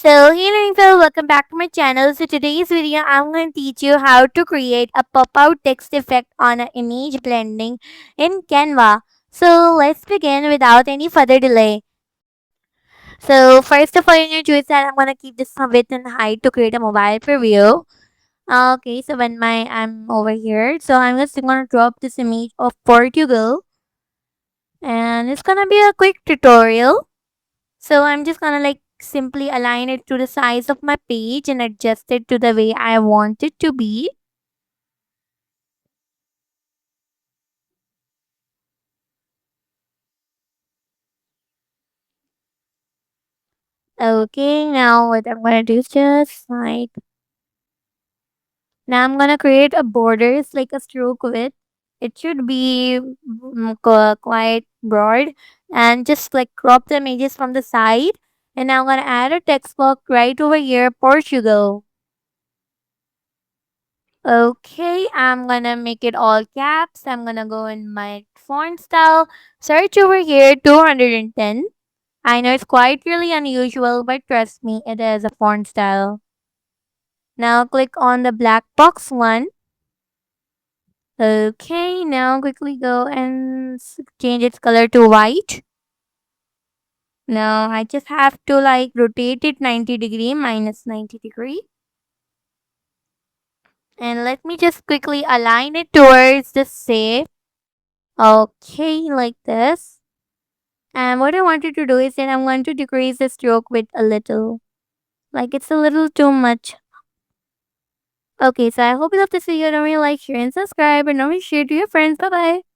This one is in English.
So, hey Ringfell, welcome back to my channel. So, today's video, I'm going to teach you how to create a pop-out text effect on an image blending in Canva. So, let's begin without any further delay. So, first of all, you're going to choose that I'm going to keep this width and height to create a mobile preview. Okay, so I'm over here, so I'm just going to drop this image of Portugal, and it's going to be a quick tutorial. So I'm just gonna simply align it to the size of my page and adjust it to the way I want it to be. Okay, now what I'm gonna do is just now I'm gonna create a borders like a stroke width. It should be quite broad and just crop the images from the side. And now I'm gonna add a text box right over here, Portugal. Okay, I'm gonna make it all caps. I'm gonna go in my font style. Search over here 210. I know it's quite really unusual, but trust me, it is a font style. Now click on the black box one. Okay, now quickly go and change its color to white. Now I just have to rotate it 90 degree minus 90 degree. And let me just quickly align it towards the safe. Okay, like this. And what I wanted to do is that I'm going to decrease the stroke width a little. Like it's a little too much. Okay, so I hope you love this video. Don't really like, share, and subscribe. And don't forget to share to your friends. Bye bye.